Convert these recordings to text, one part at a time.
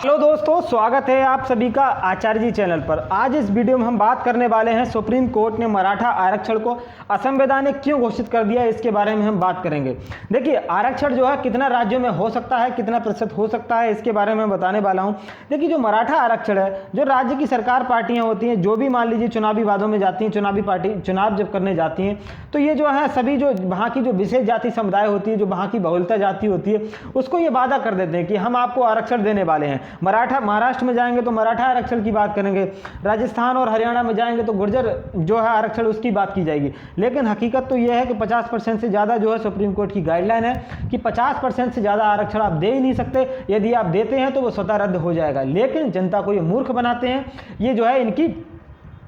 Hello दोस्तों, स्वागत है आप सभी का आचार्य जी चैनल पर। आज इस वीडियो में हम बात करने वाले हैं सुप्रीम कोर्ट ने मराठा आरक्षण को असंवैधानिक क्यों घोषित कर दिया, इसके बारे में हम बात करेंगे। देखिए, आरक्षण जो है कितना राज्यों में हो सकता है, कितना प्रतिशत हो सकता है, इसके बारे में बताने वाला हूं। देखिए, जो मराठा आरक्षण है, जो राज्य की सरकार पार्टियां होती हैं, जो भी मान लीजिए चुनावी वादों में जाती हैं, चुनावी पार्टी चुनाव जब करने जाती हैं, तो ये जो है सभी जो वहाँ की जो विशेष जाति समुदाय होती है, जो वहाँ की बहुलता जाति होती है, उसको ये वादा कर देते हैं कि हम आपको आरक्षण देने वाले हैं। महाराष्ट्र में जाएंगे तो मराठा आरक्षण की बात करेंगे, राजस्थान और हरियाणा में जाएंगे तो गुर्जर जो है आरक्षण उसकी बात की जाएगी। लेकिन हकीकत तो यह है कि 50% से ज़्यादा जो है सुप्रीम कोर्ट की गाइडलाइन है कि 50% से ज़्यादा आरक्षण आप दे ही नहीं सकते। यदि आप देते हैं तो वो स्वतः रद्द हो जाएगा। लेकिन जनता को ये मूर्ख बनाते हैं, ये जो है इनकी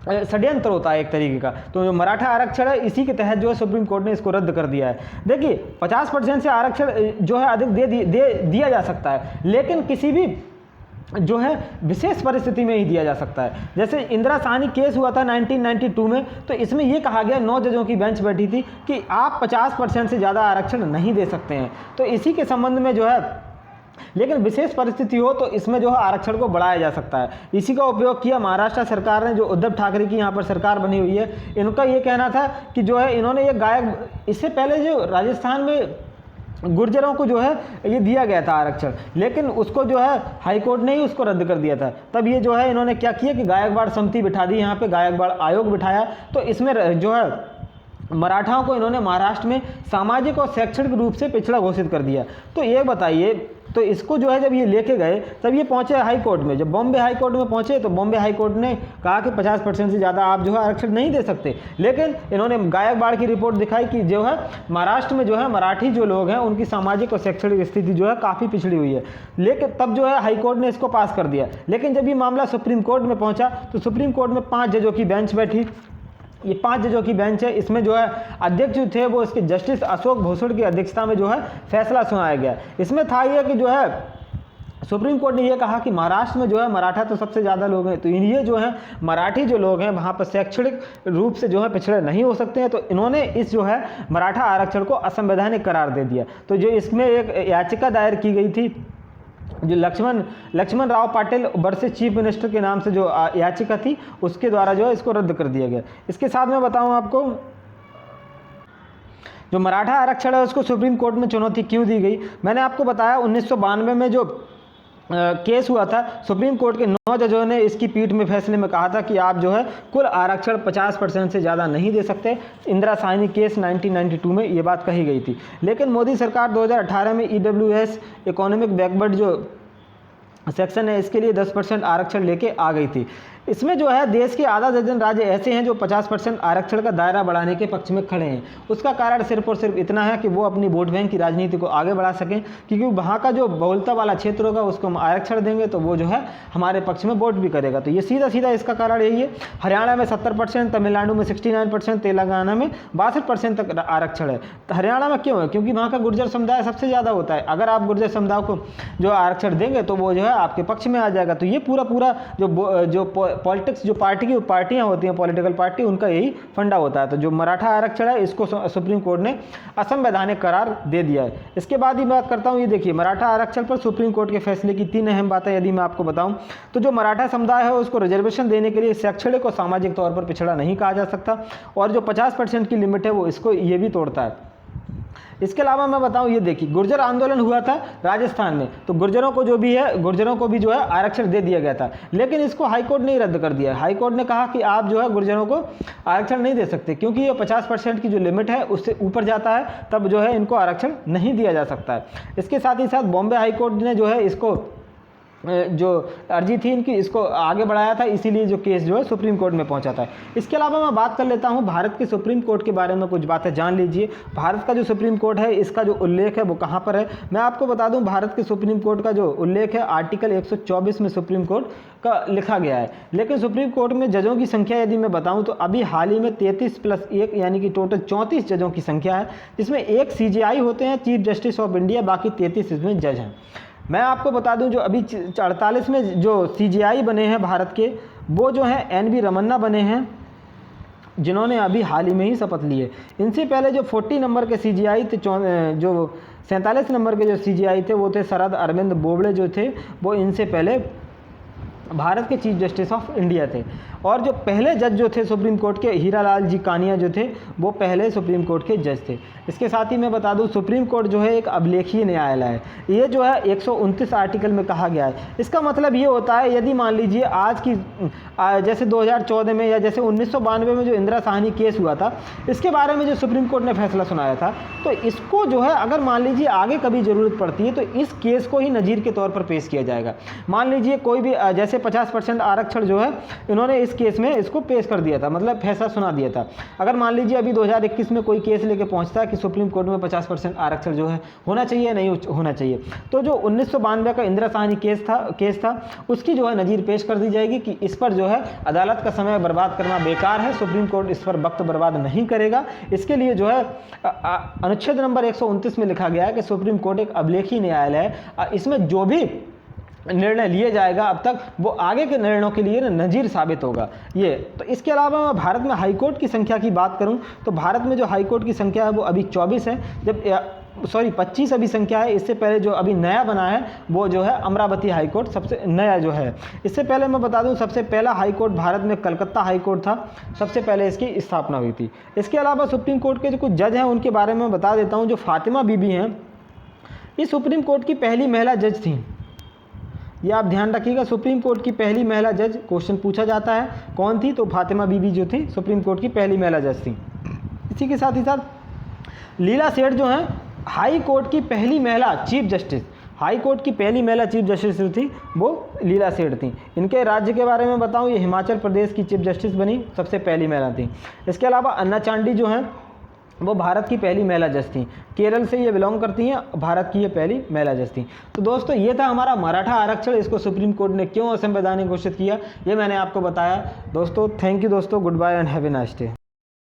षड्यंत्र होता है एक तरीके का। तो जो मराठा आरक्षण है, इसी के तहत जो है सुप्रीम कोर्ट ने इसको रद्द कर दिया है। देखिए, 50% से आरक्षण जो है अधिक दिया जा सकता है, लेकिन किसी भी जो है विशेष परिस्थिति में ही दिया जा सकता है। जैसे इंदिरा साहनी केस हुआ था 1992 में, तो इसमें यह कहा गया, 9 जजों की बेंच बैठी थी कि आप 50% से ज़्यादा आरक्षण नहीं दे सकते हैं। तो इसी के संबंध में जो है, लेकिन विशेष परिस्थिति हो तो इसमें जो है आरक्षण को बढ़ाया जा सकता है। इसी का उपयोग किया महाराष्ट्र सरकार ने, जो उद्धव ठाकरे की यहाँ पर सरकार बनी हुई है। इनका ये कहना था कि जो है इन्होंने ये इससे पहले जो राजस्थान में गुर्जरों को जो है ये दिया गया था आरक्षण, लेकिन उसको जो है हाईकोर्ट ने ही उसको रद्द कर दिया था। तब ये जो है इन्होंने क्या किया कि गायकवाड़ समिति बिठा दी, यहाँ पे गायकवाड़ आयोग बिठाया। तो इसमें जो है मराठाओं को इन्होंने महाराष्ट्र में सामाजिक और शैक्षणिक रूप से पिछड़ा घोषित कर दिया। तो ये बताइए, तो इसको जो है जब ये लेके गए तब ये पहुंचे हाई कोर्ट में। जब बॉम्बे हाई कोर्ट में पहुंचे तो बॉम्बे हाई कोर्ट ने कहा कि 50% से ज़्यादा आप जो है आरक्षण नहीं दे सकते। लेकिन इन्होंने गायकवाड़ की रिपोर्ट दिखाई कि जो है महाराष्ट्र में जो है मराठी जो लोग हैं उनकी सामाजिक और शैक्षणिक स्थिति जो है काफ़ी पिछड़ी हुई है। लेकिन तब जो है हाई कोर्ट ने इसको पास कर दिया। लेकिन जब ये मामला सुप्रीम कोर्ट में पहुँचा तो सुप्रीम कोर्ट में 5 जजों की बेंच बैठी। ये 5 जजों की बेंच है। इसमें जो है अध्यक्ष जो थे वो इसके जस्टिस अशोक भूषण की अध्यक्षता में जो है फैसला सुनाया गया। इसमें था ये कि जो है सुप्रीम कोर्ट ने ये कहा कि महाराष्ट्र में जो है मराठा तो सबसे ज़्यादा लोग हैं, तो ये जो है मराठी जो लोग हैं वहाँ पर शैक्षणिक रूप से जो है पिछड़े नहीं हो सकते हैं। तो इन्होंने इस जो है मराठा आरक्षण को असंवैधानिक करार दे दिया। तो जो इसमें एक याचिका दायर की गई थी, जो Laxman Rao Patil versus chief minister के नाम से जो याचिका थी, उसके द्वारा जो है इसको रद्द कर दिया गया। इसके साथ मैं बताऊं आपको, जो मराठा आरक्षण है उसको सुप्रीम कोर्ट में चुनौती क्यों दी गई। मैंने आपको बताया 1992 में जो केस हुआ था, सुप्रीम कोर्ट के 9 जजों ने इसकी पीठ में फैसले में कहा था कि आप जो है कुल आरक्षण 50% से ज़्यादा नहीं दे सकते। इंदिरा साहनी केस 1992 में ये बात कही गई थी। लेकिन मोदी सरकार 2018 में EWS इकोनॉमिक बैकवर्ड जो सेक्शन है इसके लिए 10% आरक्षण लेके आ गई थी। इसमें जो है देश के आधा दर्जन राज्य ऐसे हैं जो 50% आरक्षण का दायरा बढ़ाने के पक्ष में खड़े हैं। उसका कारण सिर्फ और सिर्फ इतना है कि वो अपनी वोट बैंक की राजनीति को आगे बढ़ा सकें, क्योंकि वहाँ का जो बहुलता वाला क्षेत्र होगा उसको हम आरक्षण देंगे तो वो जो है हमारे पक्ष में वोट भी करेगा। तो ये सीधा सीधा इसका कारण यही है। हरियाणा में 70%, तमिलनाडु में 69%, तेलंगाना में 62% तक आरक्षण है। तो हरियाणा में क्यों है? क्योंकि वहाँ का गुर्जर समुदाय सबसे ज़्यादा होता है। अगर आप गुर्जर समुदाय को जो आरक्षण देंगे तो वो जो है आपके पक्ष में आ जाएगा। तो ये पूरा जो पॉलिटिक्स, जो पार्टियां होती हैं, पॉलिटिकल पार्टी, उनका यही फंडा होता है। तो जो मराठा आरक्षण है इसको सुप्रीम कोर्ट ने असंवैधानिक करार दे दिया है। इसके बाद ही बात करता हूँ, ये देखिए मराठा आरक्षण पर सुप्रीम कोर्ट के फैसले की 3 अहम बातें यदि मैं आपको बताऊं तो जो मराठा समुदाय है उसको रिजर्वेशन देने के लिए शैक्षणिक और सामाजिक तौर पर पिछड़ा नहीं कहा जा सकता, और जो 50% की लिमिट है वो इसको ये भी तोड़ता है। इसके अलावा मैं बताऊं, ये देखिए गुर्जर आंदोलन हुआ था राजस्थान में, तो गुर्जरों को जो भी है, गुर्जरों को भी जो है आरक्षण दे दिया गया था। लेकिन इसको हाईकोर्ट ने रद्द कर दिया। हाईकोर्ट ने कहा कि आप जो है गुर्जरों को आरक्षण नहीं दे सकते, क्योंकि ये 50% की जो लिमिट है उससे ऊपर जाता है, तब जो है इनको आरक्षण नहीं दिया जा सकता है। इसके साथ ही साथ बॉम्बे हाईकोर्ट ने जो है इसको जो अर्जी थी इनकी, इसको आगे बढ़ाया था, इसीलिए जो केस जो है सुप्रीम कोर्ट में पहुंचा था। इसके अलावा मैं बात कर लेता हूं भारत के सुप्रीम कोर्ट के बारे में, कुछ बातें जान लीजिए। भारत का जो सुप्रीम कोर्ट है इसका जो उल्लेख है वो कहां पर है, मैं आपको बता दूं। भारत के सुप्रीम कोर्ट का जो उल्लेख है आर्टिकल 124 में सुप्रीम कोर्ट का लिखा गया है। लेकिन सुप्रीम कोर्ट में जजों की संख्या यदि मैं बताऊँ तो अभी हाल ही में 33 + 1 यानी कि टोटल 34 जजों की संख्या है, जिसमें 1 CJI होते हैं, चीफ जस्टिस ऑफ इंडिया, बाकी 33 इसमें जज हैं। मैं आपको बता दूं जो अभी 48 में जो CJI बने हैं भारत के, वो जो हैं NV रमन्ना बने हैं, जिन्होंने अभी हाल ही में ही शपथ ली है। इनसे पहले जो 40 नंबर के CJI थे, जो 47 नंबर के जो CJI थे वो थे शरद अरविंद बोबड़े जो थे, वो इनसे पहले भारत के चीफ जस्टिस ऑफ इंडिया थे। और जो पहले जज जो थे सुप्रीम कोर्ट के, हीरालाल जी कानिया जो थे, वो पहले सुप्रीम कोर्ट के जज थे। इसके साथ ही मैं बता दूं, सुप्रीम कोर्ट जो है एक अभिलेखीय न्यायालय है। ये जो है 129 आर्टिकल में कहा गया है। इसका मतलब ये होता है, यदि मान लीजिए आज की जैसे 2014 में या जैसे 1992 में जो इंदिरा साहनी केस हुआ था, इसके बारे में जो सुप्रीम कोर्ट ने फैसला सुनाया था, तो इसको जो है अगर मान लीजिए आगे कभी ज़रूरत पड़ती है तो इस केस को ही नज़ीर के तौर पर पेश किया जाएगा। मान लीजिए कोई भी जैसे 50% आरक्षण जो है इन्होंने इस केस में इसको पेश कर दिया था, मतलब फैसला सुना दिया था। अगर मान लीजिए अभी 2021 में कोई केस लेके पहुंचता है कि सुप्रीम कोर्ट में 50% आरक्षण जो है होना चाहिए, नहीं होना चाहिए, तो जो 1992 का इंदिरा साहनी केस था उसकी जो है नज़ीर पेश कर दी जाएगी कि इस पर जो है अदालत का समय बर्बाद करना बेकार है, सुप्रीम कोर्ट इस पर वक्त बर्बाद नहीं करेगा। इसके लिए जो है अनुच्छेद नंबर 129 में लिखा गया है कि सुप्रीम कोर्ट एक अभिलेखीय न्यायालय है, इसमें जो भी निर्णय लिए जाएगा अब तक वो आगे के निर्णयों के लिए नज़ीर साबित होगा ये। तो इसके अलावा मैं भारत में हाई कोर्ट की संख्या की बात करूं तो भारत में जो हाई कोर्ट की संख्या है वो अभी 24 है, जब 25 अभी संख्या है। इससे पहले जो अभी नया बना है वो जो है अमरावती हाई कोर्ट सबसे नया जो है। इससे पहले मैं बता दूं, सबसे पहला हाई कोर्ट भारत में कलकत्ता हाई कोर्ट था, सबसे पहले इसकी स्थापना हुई थी। इसके अलावा सुप्रीम कोर्ट के जो कुछ जज हैं उनके बारे में बता देता हूँ। जो फातिमा बीबी हैं, ये सुप्रीम कोर्ट की पहली महिला जज थी। ये आप ध्यान रखिएगा, सुप्रीम कोर्ट की पहली महिला जज क्वेश्चन पूछा जाता है कौन थी, तो फातिमा बीबी जो थी सुप्रीम कोर्ट की पहली महिला जज थी। इसी के साथ ही साथ लीला सेठ जो हैं हाई कोर्ट की पहली महिला चीफ जस्टिस, हाई कोर्ट की पहली महिला चीफ जस्टिस जो थी वो लीला सेठ थी। इनके राज्य के बारे में बताऊं, ये हिमाचल प्रदेश की चीफ जस्टिस बनी, सबसे पहली महिला थी। इसके अलावा अन्ना चांडी जो हैं वो भारत की पहली महिला जज थी, केरल से ये बिलोंग करती हैं, भारत की ये पहली महिला जज थी। तो दोस्तों ये था हमारा मराठा आरक्षण, इसको सुप्रीम कोर्ट ने क्यों असंवैधानिक घोषित किया ये मैंने आपको बताया। दोस्तों थैंक यू दोस्तों, goodbye and have a nice day.